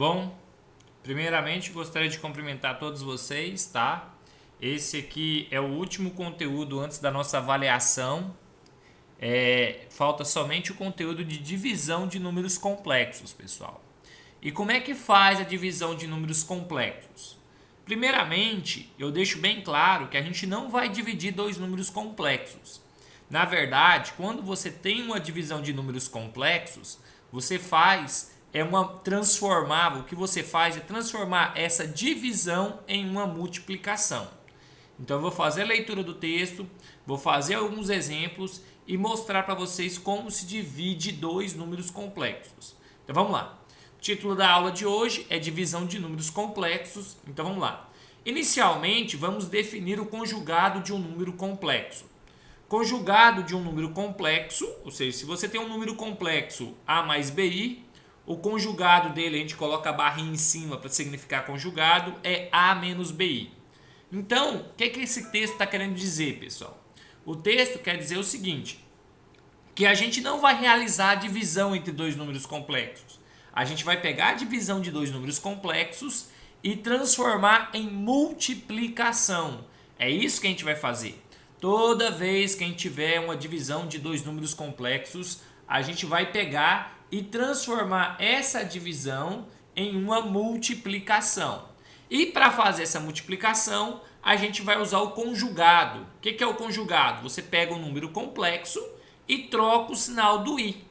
Bom, primeiramente gostaria de cumprimentar todos vocês, tá? Esse aqui é o último conteúdo antes da nossa avaliação. Falta somente o conteúdo de divisão de números complexos, pessoal. E como é que faz a divisão de números complexos? Primeiramente, eu deixo bem claro que a gente não vai dividir dois números complexos. Na verdade, quando você tem uma divisão de números complexos, você faz o que você faz é transformar essa divisão em uma multiplicação. Então eu vou fazer a leitura do texto, vou fazer alguns exemplos e mostrar para vocês como se divide dois números complexos. Então vamos lá. O título da aula de hoje é divisão de números complexos. Então vamos lá. Inicialmente, vamos definir o conjugado de um número complexo. Conjugado de um número complexo, ou seja, se você tem um número complexo A mais BI, o conjugado dele, a gente coloca a barrinha em cima para significar conjugado, é A menos BI. Então, o que esse texto está querendo dizer, pessoal? O texto quer dizer o seguinte, que a gente não vai realizar a divisão entre dois números complexos. A gente vai pegar a divisão de dois números complexos e transformar em multiplicação. É isso que a gente vai fazer. Toda vez que a gente tiver uma divisão de dois números complexos, a gente vai pegar e transformar essa divisão em uma multiplicação. E para fazer essa multiplicação, a gente vai usar o conjugado. O que é o conjugado? Você pega um número complexo e troca o sinal do i.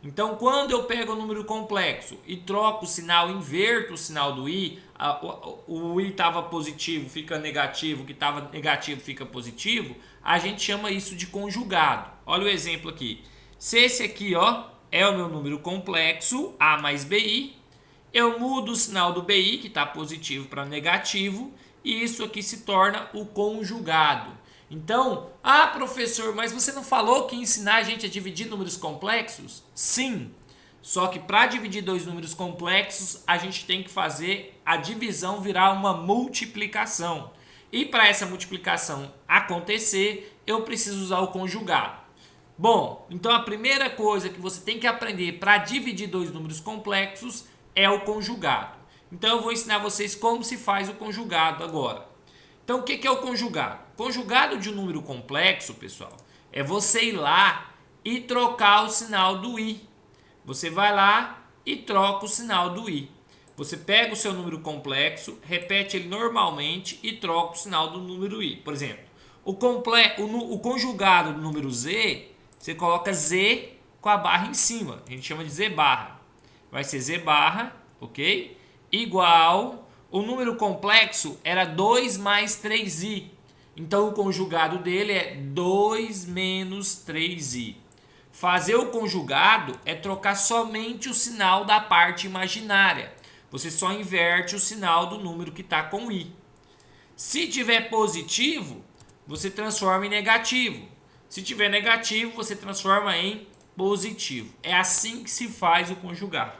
Então, quando eu pego o número complexo e troco o sinal, inverto o sinal do i, o i estava positivo, fica negativo, o que estava negativo fica positivo, a gente chama isso de conjugado. Olha o exemplo aqui. Se esse aqui, é o meu número complexo, a mais bi, eu mudo o sinal do bi, que está positivo para negativo, e isso aqui se torna o conjugado. Então, professor, mas você não falou que ia ensinar a gente a dividir números complexos? Sim, só que para dividir dois números complexos, a gente tem que fazer a divisão virar uma multiplicação. E para essa multiplicação acontecer, eu preciso usar o conjugado. Bom, então a primeira coisa que você tem que aprender para dividir dois números complexos é o conjugado. Então eu vou ensinar vocês como se faz o conjugado agora. Então o que é o conjugado? Conjugado de um número complexo, pessoal, é você ir lá e trocar o sinal do i. Você vai lá e troca o sinal do i. Você pega o seu número complexo, repete ele normalmente e troca o sinal do número i. Por exemplo, o conjugado do número z, você coloca z com a barra em cima. A gente chama de z barra. Vai ser z barra, ok? Igual, o número complexo era 2 mais 3i. Então o conjugado dele é 2 menos 3i. Fazer o conjugado é trocar somente o sinal da parte imaginária. Você só inverte o sinal do número que está com i. Se tiver positivo, você transforma em negativo. Se tiver negativo, você transforma em positivo. É assim que se faz o conjugado.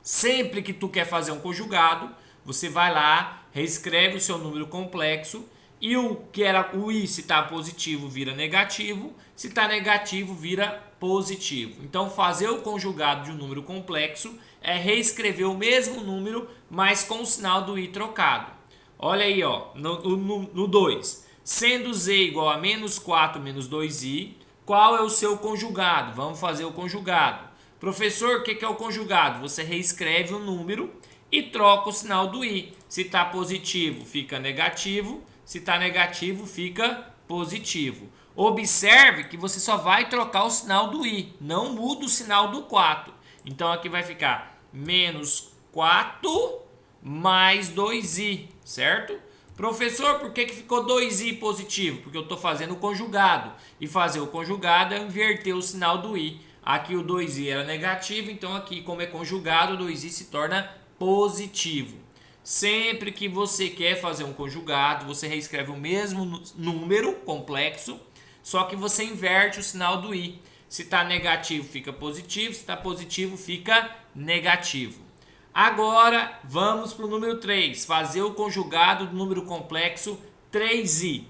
Sempre que tu quer fazer um conjugado, você vai lá, reescreve o seu número complexo e o que era o i, se está positivo, vira negativo, se está negativo, vira positivo. Então, fazer o conjugado de um número complexo é reescrever o mesmo número, mas com o sinal do i trocado. Olha aí, no 2. Sendo z igual a menos 4 menos 2i, qual é o seu conjugado? Vamos fazer o conjugado. Professor, o que é o conjugado? Você reescreve o número e troca o sinal do i. Se está positivo, fica negativo. Se está negativo, fica positivo. Observe que você só vai trocar o sinal do i. Não muda o sinal do 4. Então, aqui vai ficar menos 4 mais 2i, certo? Professor, por que ficou 2i positivo? Porque eu estou fazendo o conjugado. E fazer o conjugado é inverter o sinal do i. Aqui o 2i era negativo, então aqui, como é conjugado, o 2i se torna positivo. Sempre que você quer fazer um conjugado, você reescreve o mesmo número complexo, só que você inverte o sinal do i. Se está negativo, fica positivo. Se está positivo, fica negativo. Agora, vamos para o número 3. Fazer o conjugado do número complexo 3i.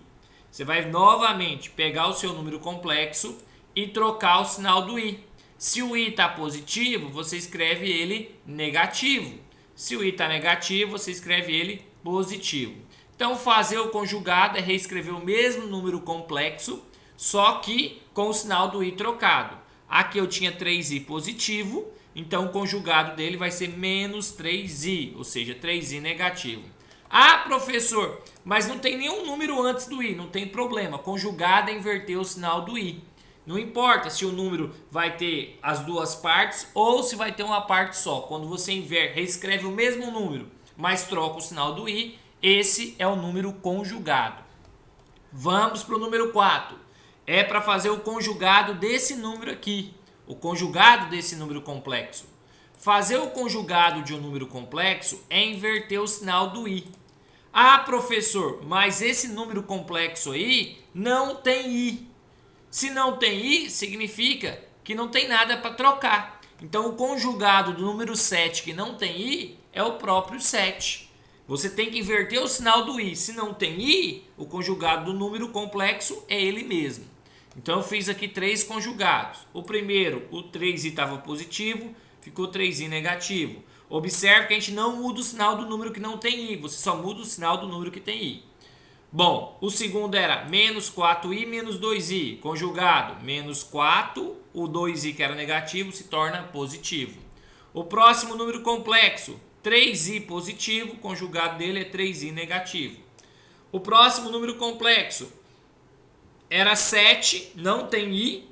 Você vai novamente pegar o seu número complexo e trocar o sinal do i. Se o i está positivo, você escreve ele negativo. Se o i está negativo, você escreve ele positivo. Então, fazer o conjugado é reescrever o mesmo número complexo, só que com o sinal do i trocado. Aqui eu tinha 3i positivo, então o conjugado dele vai ser menos 3i, ou seja, 3i negativo. Ah, professor, mas não tem nenhum número antes do i, não tem problema. Conjugado é inverter o sinal do i. Não importa se o número vai ter as duas partes ou se vai ter uma parte só. Quando você reescreve o mesmo número, mas troca o sinal do i, esse é o número conjugado. Vamos para o número 4. É para fazer o conjugado desse número aqui. O conjugado desse número complexo. Fazer o conjugado de um número complexo é inverter o sinal do i. Ah, professor, mas esse número complexo aí não tem i. Se não tem i, significa que não tem nada para trocar. Então, o conjugado do número 7 que não tem i é o próprio 7. Você tem que inverter o sinal do i. Se não tem i, o conjugado do número complexo é ele mesmo. Então, eu fiz aqui 3 conjugados. O primeiro, o 3i estava positivo, ficou 3i negativo. Observe que a gente não muda o sinal do número que não tem i. Você só muda o sinal do número que tem i. Bom, o segundo era menos 4i menos 2i, conjugado, menos 4, o 2i que era negativo se torna positivo. O próximo número complexo, 3i positivo, conjugado dele é 3i negativo. O próximo número complexo era 7, não tem i,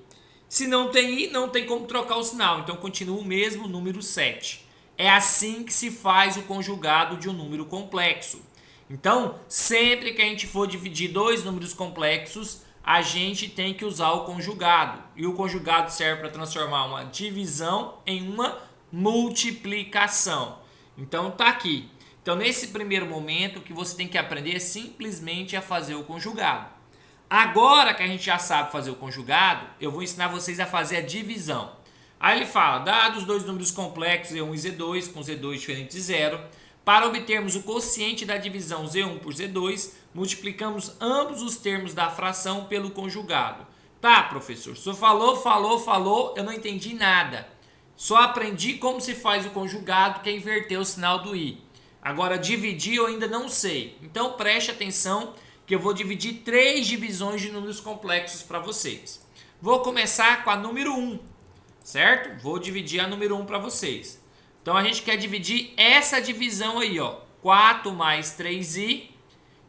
se não tem i, não tem como trocar o sinal, então continua o mesmo número 7. É assim que se faz o conjugado de um número complexo. Então, sempre que a gente for dividir dois números complexos, a gente tem que usar o conjugado. E o conjugado serve para transformar uma divisão em uma multiplicação. Então, tá aqui. Então, nesse primeiro momento, o que você tem que aprender é simplesmente a fazer o conjugado. Agora que a gente já sabe fazer o conjugado, eu vou ensinar vocês a fazer a divisão. Aí ele fala, dados dois números complexos, Z1 e Z2, com Z2 diferente de zero, para obtermos o quociente da divisão Z1 por Z2, multiplicamos ambos os termos da fração pelo conjugado. Tá, professor, o senhor falou, eu não entendi nada. Só aprendi como se faz o conjugado, que é inverter o sinal do i. Agora, dividir eu ainda não sei. Então, preste atenção que eu vou dividir 3 divisões de números complexos para vocês. Vou começar com a número 1, certo? Vou dividir a número 1 para vocês. Então, a gente quer dividir essa divisão aí, ó. 4 mais 3i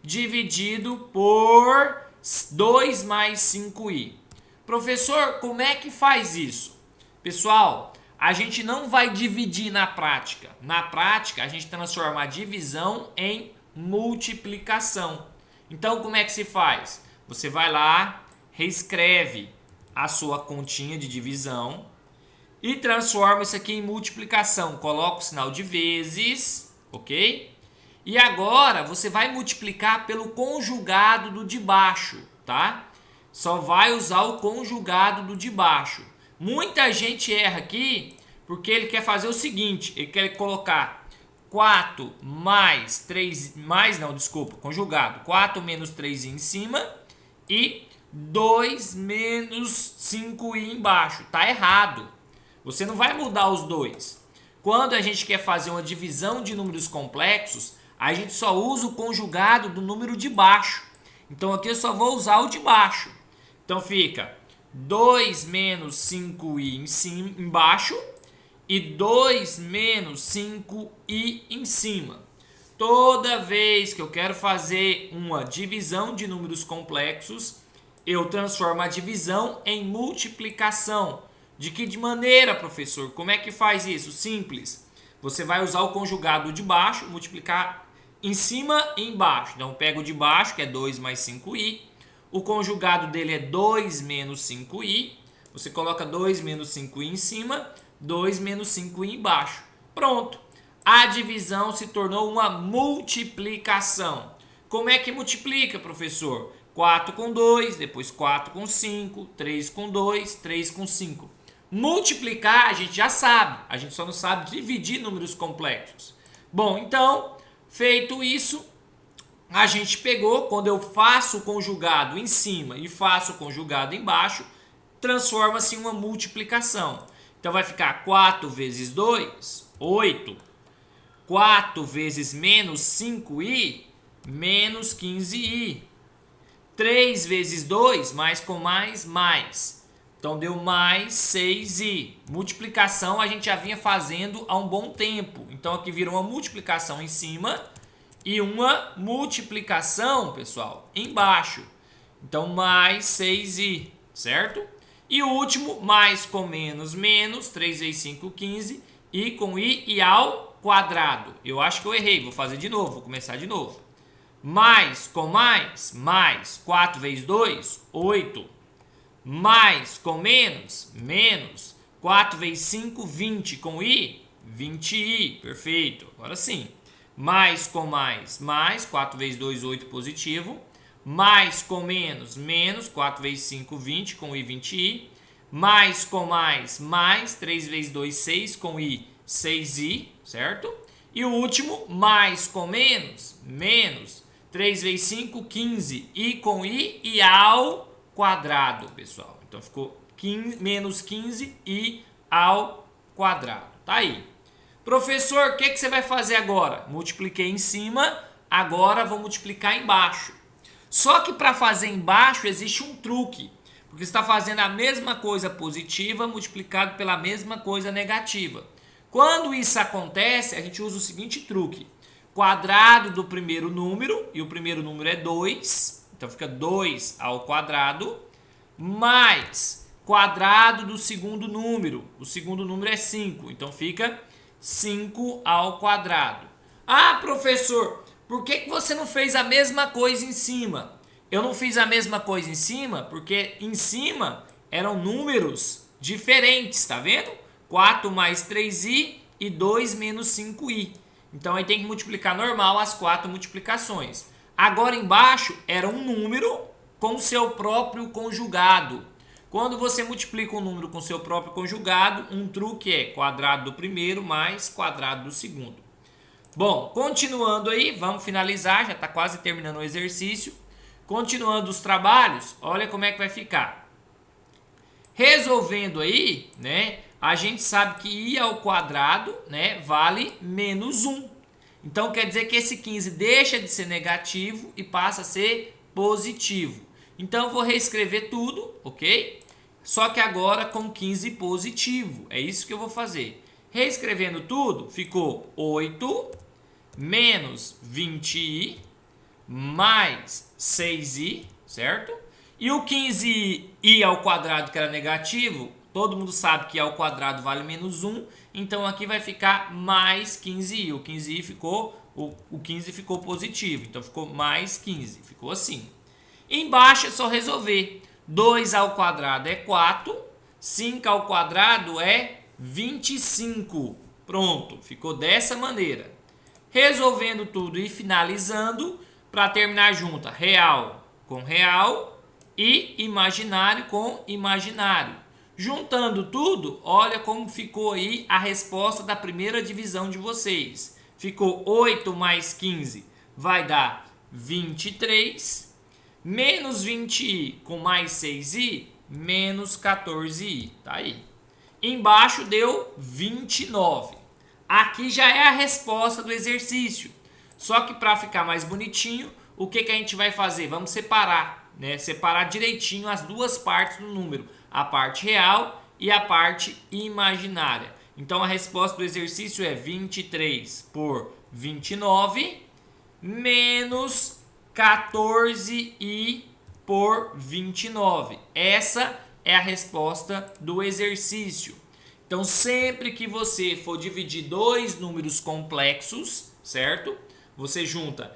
dividido por 2 mais 5i. Professor, como é que faz isso? Pessoal, a gente não vai dividir na prática. Na prática, a gente transforma a divisão em multiplicação. Então, como é que se faz? Você vai lá, reescreve a sua continha de divisão e transforma isso aqui em multiplicação. Coloca o sinal de vezes, ok? E agora você vai multiplicar pelo conjugado do de baixo, tá? Só vai usar o conjugado do de baixo. Muita gente erra aqui porque ele quer fazer o seguinte, ele quer colocar 4 mais 3, conjugado, 4 menos 3i em cima e 2 menos 5i embaixo. Tá errado. Você não vai mudar os dois. Quando a gente quer fazer uma divisão de números complexos, a gente só usa o conjugado do número de baixo. Então aqui eu só vou usar o de baixo. Então fica 2 menos 5i em cima, embaixo e 2 menos 5i em cima. Toda vez que eu quero fazer uma divisão de números complexos, eu transformo a divisão em multiplicação. De que maneira, professor? Como é que faz isso? Simples. Você vai usar o conjugado de baixo, multiplicar em cima e embaixo. Então, pega o de baixo, que é 2 mais 5i. O conjugado dele é 2 menos 5i. Você coloca 2 menos 5i em cima, 2 menos 5i embaixo. Pronto. A divisão se tornou uma multiplicação. Como é que multiplica, professor? 4 com 2, depois 4 com 5, 3 com 2, 3 com 5. Multiplicar a gente já sabe, a gente só não sabe dividir números complexos. Bom, então, feito isso, a gente pegou, quando eu faço o conjugado em cima e faço o conjugado embaixo, transforma-se em uma multiplicação. Então vai ficar 4 vezes 2, 8. 4 vezes menos 5i, menos 15i. 3 vezes 2, mais com mais, mais. Então deu mais 6i. Multiplicação a gente já vinha fazendo há um bom tempo. Então aqui virou uma multiplicação em cima e uma multiplicação, pessoal, embaixo. Então mais 6i, certo? E o último, mais com menos, menos. 3 vezes 5, 15. I com i e ao quadrado. Eu acho que eu errei, vou fazer de novo, vou começar de novo. Mais com mais, mais. 4 vezes 2, 8. Mais com menos, menos. 4 vezes 5, 20. Com i, 20i. Perfeito. Agora sim. Mais com mais, mais. 4 vezes 2, 8, positivo. Mais com menos, menos. 4 vezes 5, 20. Com i, 20i. Mais com mais, mais. 3 vezes 2, 6. Com i, 6i. Certo? E o último, mais com menos, menos. 3 vezes 5, 15. I com i e ao quadrado, pessoal. Então ficou 15, menos 15 i ao quadrado. Tá aí. Professor, o que você vai fazer agora? Multipliquei em cima, agora vou multiplicar embaixo. Só que para fazer embaixo existe um truque. Porque você está fazendo a mesma coisa positiva multiplicado pela mesma coisa negativa. Quando isso acontece, a gente usa o seguinte truque. Quadrado do primeiro número, e o primeiro número é 2, então fica 2 ao quadrado, mais quadrado do segundo número, o segundo número é 5, então fica 5 ao quadrado. Ah, professor, por que você não fez a mesma coisa em cima? Eu não fiz a mesma coisa em cima porque em cima eram números diferentes, tá vendo? 4 mais 3i e 2 menos 5i. Então aí tem que multiplicar normal as 4 multiplicações. Agora embaixo era um número com seu próprio conjugado. Quando você multiplica um número com seu próprio conjugado, um truque é quadrado do primeiro mais quadrado do segundo. Bom, continuando aí, vamos finalizar, já está quase terminando o exercício. Continuando os trabalhos, olha como é que vai ficar. Resolvendo aí, né? A gente sabe que i ao quadrado, né, vale menos 1. Então, quer dizer que esse 15 deixa de ser negativo e passa a ser positivo. Então, eu vou reescrever tudo, ok? Só que agora com 15 positivo. É isso que eu vou fazer. Reescrevendo tudo, ficou 8 menos 20i mais 6i, certo? E o 15i ao quadrado, que era negativo, todo mundo sabe que i ao quadrado vale menos 1, então aqui vai ficar mais 15i. O 15i ficou, o 15 ficou positivo, então ficou mais 15, ficou assim. Embaixo é só resolver. 2 ao quadrado é 4, 5 ao quadrado é 25. Pronto, ficou dessa maneira. Resolvendo tudo e finalizando, para terminar junta, real com real e imaginário com imaginário. Juntando tudo, olha como ficou aí a resposta da primeira divisão de vocês. Ficou 8 mais 15 vai dar 23, menos 20i com mais 6i, menos 14i. Tá aí. Embaixo deu 29. Aqui já é a resposta do exercício. Só que para ficar mais bonitinho, o que a gente vai fazer? Vamos separar, né? Separar direitinho as duas partes do número. A parte real e a parte imaginária. Então a resposta do exercício é 23 por 29 menos 14i por 29. Essa é a resposta do exercício. Então sempre que você for dividir dois números complexos, certo? Você junta,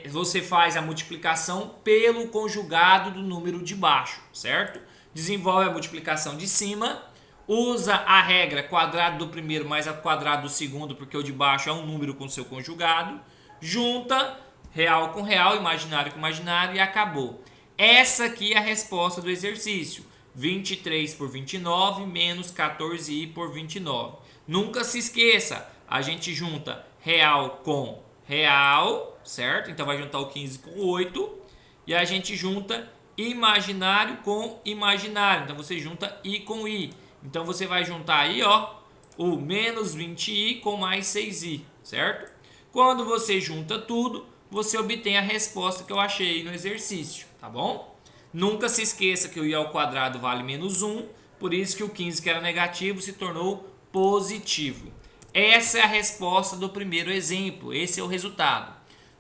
você faz a multiplicação pelo conjugado do número de baixo, certo? Desenvolve a multiplicação de cima, usa a regra quadrado do primeiro mais a quadrado do segundo, porque o de baixo é um número com seu conjugado, junta real com real, imaginário com imaginário e acabou. Essa aqui é a resposta do exercício. 23 por 29 menos 14i por 29. Nunca se esqueça, a gente junta real com real, certo? Então vai juntar o 15 com o 8 e a gente junta imaginário com imaginário. Então você junta i com i. Então você vai juntar aí, ó, o menos 20i com mais 6i, certo? Quando você junta tudo, você obtém a resposta que eu achei aí no exercício, tá bom? Nunca se esqueça que o i ao quadrado vale menos 1, por isso que o 15 que era negativo se tornou positivo. Essa é a resposta do primeiro exemplo, esse é o resultado.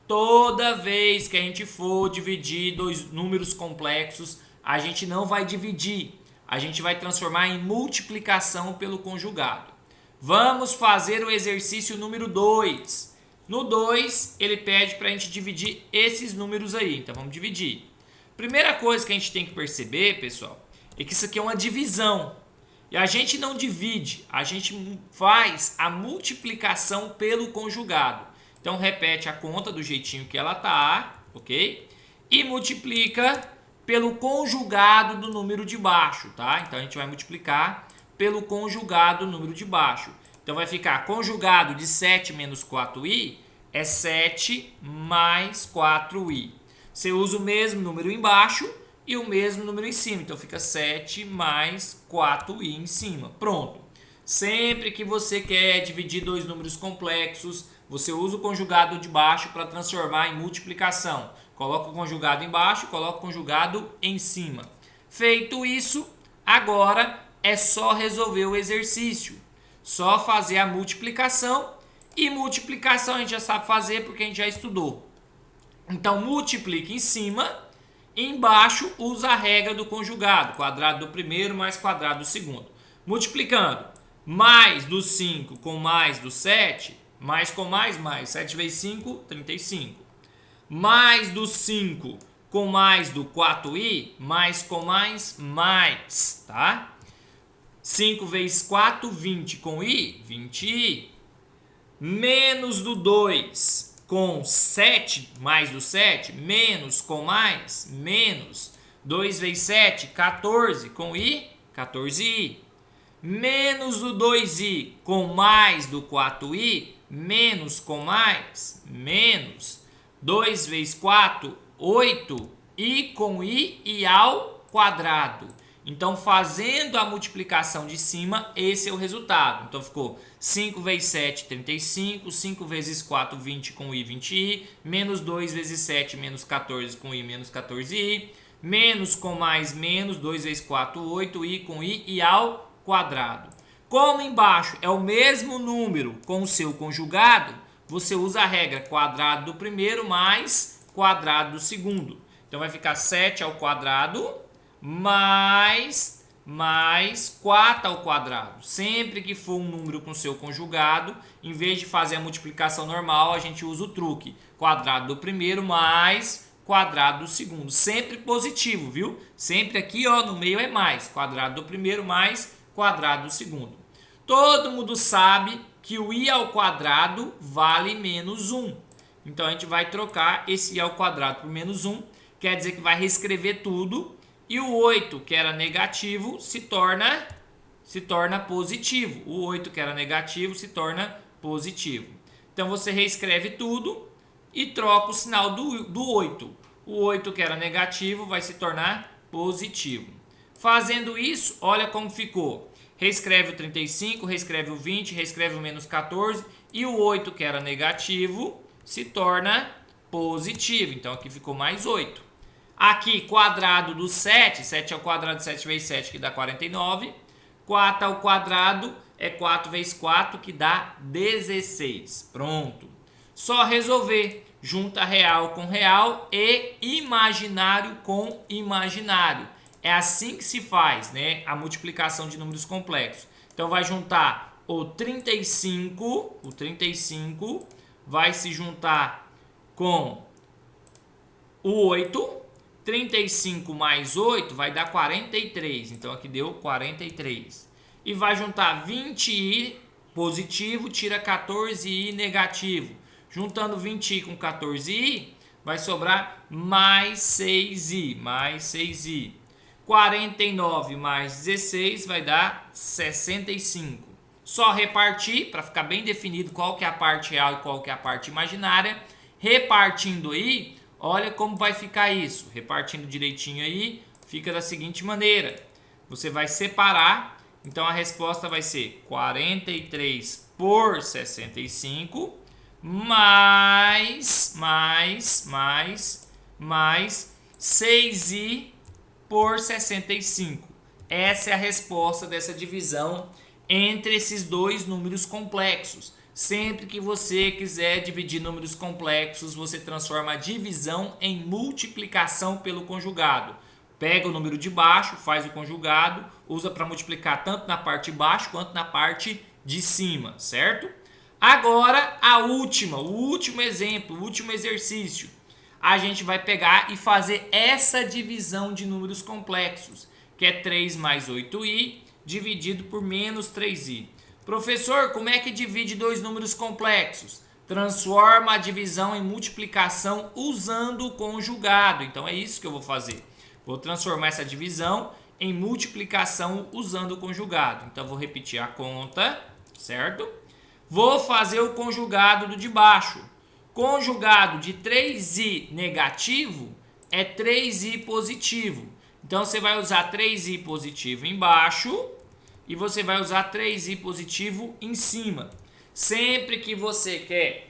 Toda vez que a gente for dividir dois números complexos, a gente não vai dividir, a gente vai transformar em multiplicação pelo conjugado. Vamos fazer o exercício número 2. No 2, ele pede para a gente dividir esses números aí, então vamos dividir. Primeira coisa que a gente tem que perceber, pessoal, é que isso aqui é uma divisão. E a gente não divide, a gente faz a multiplicação pelo conjugado. Então repete a conta do jeitinho que ela tá, ok? E multiplica pelo conjugado do número de baixo, tá? Então a gente vai multiplicar pelo conjugado do número de baixo. Então vai ficar conjugado de 7 menos 4i é 7 mais 4i. Você usa o mesmo número embaixo e o mesmo número em cima. Então fica 7 mais 4i em cima. Pronto. Sempre que você quer dividir dois números complexos, você usa o conjugado de baixo para transformar em multiplicação. Coloca o conjugado embaixo, coloca o conjugado em cima. Feito isso, agora é só resolver o exercício. Só fazer a multiplicação. E multiplicação a gente já sabe fazer porque a gente já estudou. Então multiplica em cima, embaixo usa a regra do conjugado, quadrado do primeiro mais quadrado do segundo. Multiplicando mais do 5 com mais do 7, mais com mais, 7 vezes 5, 35. Mais do 5 com mais do 4i, mais com mais, tá? 5 vezes 4, 20 com i, 20i. Menos do 2 com 7, mais do 7, menos com mais, menos. 2 vezes 7, 14 com i, 14i. Menos do 2i com mais do 4i, menos com mais, menos. 2 vezes 4, 8, i com i e ao quadrado. Então, fazendo a multiplicação de cima, esse é o resultado. Então, ficou 5 vezes 7, 35, 5 vezes 4, 20 com i, 20i, menos 2 vezes 7, menos 14 com i, menos 14i, menos com mais, menos 2 vezes 4, 8, i com i e ao quadrado. Como embaixo é o mesmo número com o seu conjugado, você usa a regra quadrado do primeiro mais quadrado do segundo. Então, vai ficar 7 ao quadrado mais 4 ao quadrado. Sempre que for um número com seu conjugado, em vez de fazer a multiplicação normal, a gente usa o truque. Quadrado do primeiro mais quadrado do segundo. Sempre positivo, viu? Sempre aqui, ó, no meio é mais. Quadrado do primeiro mais quadrado do segundo. Todo mundo sabe que o i ao quadrado vale menos 1. Então, a gente vai trocar esse i ao quadrado por menos 1. Quer dizer que vai reescrever tudo. E o 8, que era negativo, se torna positivo. O 8, que era negativo, se torna positivo. Então, você reescreve tudo e troca o sinal do 8. O 8, que era negativo, vai se tornar positivo. Fazendo isso, olha como ficou. Reescreve o 35, reescreve o 20, reescreve o menos 14. E o 8, que era negativo, se torna positivo. Então, aqui ficou mais 8. Aqui, quadrado do 7, 7 ao quadrado de 7 vezes 7, que dá 49. 4 ao quadrado é 4 vezes 4, que dá 16. Pronto. Só resolver. Junta real com real e imaginário com imaginário. É assim que se faz, né, a multiplicação de números complexos. Então, vai juntar o 35 vai se juntar com o 8. 35 mais 8 vai dar 43. Então, aqui deu 43. E vai juntar 20i positivo, tira 14i negativo. Juntando 20i com 14i, vai sobrar mais 6i. 49 mais 16 vai dar 65. Só repartir, para ficar bem definido qual que é a parte real e qual que é a parte imaginária. Repartindo aí, olha como vai ficar isso. Repartindo direitinho aí, fica da seguinte maneira. Você vai separar Então a resposta vai ser 43 por 65 mais 6i por 65. Essa é a resposta dessa divisão entre esses dois números complexos. Sempre que você quiser dividir números complexos, você transforma a divisão em multiplicação pelo conjugado. Pega o número de baixo, faz o conjugado, usa para multiplicar tanto na parte de baixo quanto na parte de cima, certo? Agora, o último exemplo, o último exercício. A gente vai pegar e fazer essa divisão de números complexos, que é 3 mais 8i dividido por menos 3i. Professor, como é que divide dois números complexos? Transforma a divisão em multiplicação usando o conjugado. Então é isso que eu vou fazer. Vou transformar essa divisão em multiplicação usando o conjugado. Então vou repetir a conta, certo? Vou fazer o conjugado do de baixo. Conjugado de 3i negativo é 3i positivo. Então você vai usar 3i positivo embaixo e você vai usar 3i positivo em cima. Sempre que você quer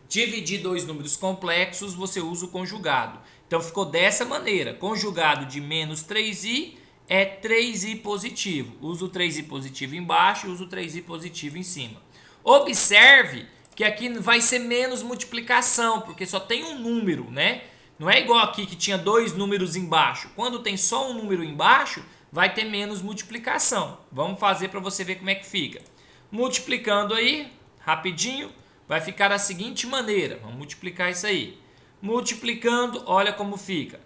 dividir dois números complexos, você usa o conjugado. Então ficou dessa maneira. Conjugado de menos 3i é 3i positivo. Uso o 3i positivo embaixo e uso o 3i positivo em cima. Observe que aqui vai ser menos multiplicação, porque só tem um número, né? Não é igual aqui que tinha dois números embaixo. Quando tem só um número embaixo, vai ter menos multiplicação. Vamos fazer para você ver como é que fica. Multiplicando aí, rapidinho, vai ficar da seguinte maneira. Vamos multiplicar isso aí. Multiplicando, olha como fica.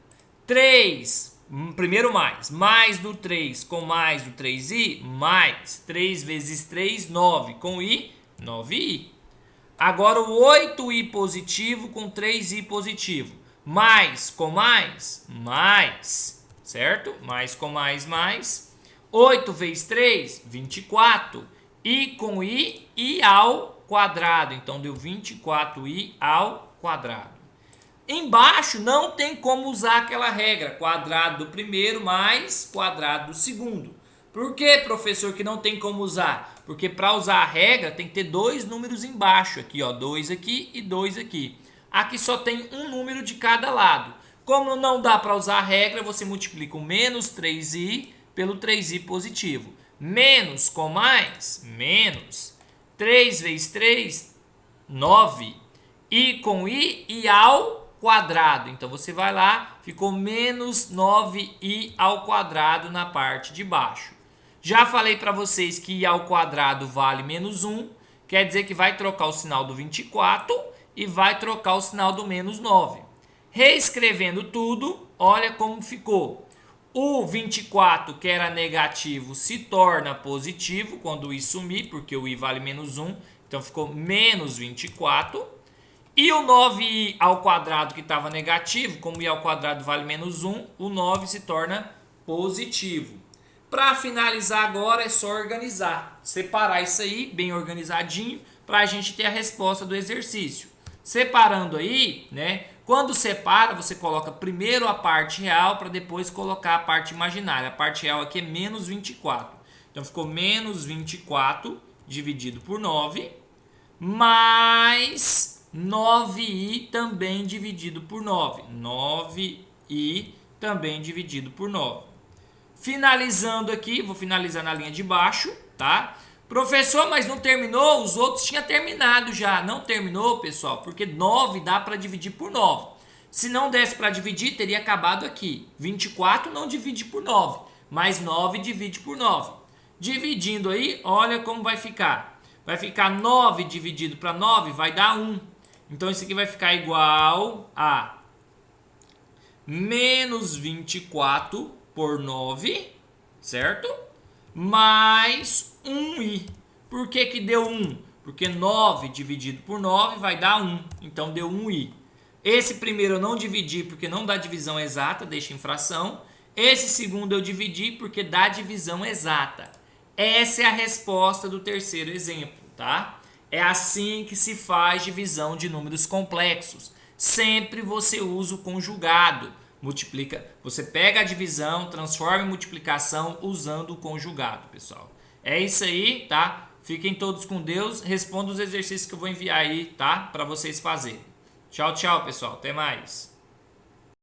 3, primeiro mais do 3 com mais do 3i, mais 3 vezes 3, 9, com i, 9i. Agora o 8i positivo com 3i positivo. Mais com mais, certo? Mais com mais. 8 vezes 3, 24. I com i ao quadrado. Então deu 24i ao quadrado. Embaixo não tem como usar aquela regra. Quadrado do primeiro mais quadrado do segundo. Por que, professor, que não tem como usar? Porque para usar a regra tem que ter dois números embaixo. Aqui, ó, 2 aqui e 2 aqui. Aqui só tem um número de cada lado. Como não dá para usar a regra, você multiplica o menos 3i pelo 3i positivo. Menos com mais, menos. 3 vezes 3, 9. I com i e ao quadrado. Então você vai lá, ficou menos 9i ao quadrado na parte de baixo. Já falei para vocês que i ao quadrado vale menos 1. Quer dizer que vai trocar o sinal do 24 e vai trocar o sinal do menos 9. Reescrevendo tudo, olha como ficou. O 24, que era negativo, se torna positivo quando o i sumir, porque o i vale menos 1. Então ficou menos 24. E o 9i ao quadrado, que estava negativo, como i ao quadrado vale menos 1, o 9 se torna positivo. Para finalizar agora é só organizar. Separar isso aí bem organizadinho para a gente ter a resposta do exercício. Separando aí, né? Quando separa, você coloca primeiro a parte real para depois colocar a parte imaginária. A parte real aqui é menos 24. Então ficou menos 24 dividido por 9, mais 9i também dividido por 9. 9i também dividido por 9. Finalizando aqui, vou finalizar na linha de baixo, tá? Professor, mas não terminou? Os outros tinham terminado já. Não terminou, pessoal, porque 9 dá para dividir por 9. Se não desse para dividir, teria acabado aqui. 24 não divide por 9, mas 9 divide por 9. Dividindo aí, olha como vai ficar. Vai ficar 9 dividido para 9, vai dar 1. Então isso aqui vai ficar igual a menos 24 por 9, certo? Mais 1i. Por que que deu 1? Porque 9 dividido por 9 vai dar 1. Então deu 1i. Esse primeiro eu não dividi porque não dá divisão exata, deixa em fração. Esse segundo eu dividi porque dá divisão exata. Essa é a resposta do terceiro exemplo, tá? É assim que se faz divisão de números complexos. Sempre você usa o conjugado multiplica, você pega a divisão, transforma em multiplicação usando o conjugado, pessoal. É isso aí, tá? Fiquem todos com Deus. Responda os exercícios que eu vou enviar aí, tá? Para vocês fazerem. Tchau, tchau, pessoal. Até mais.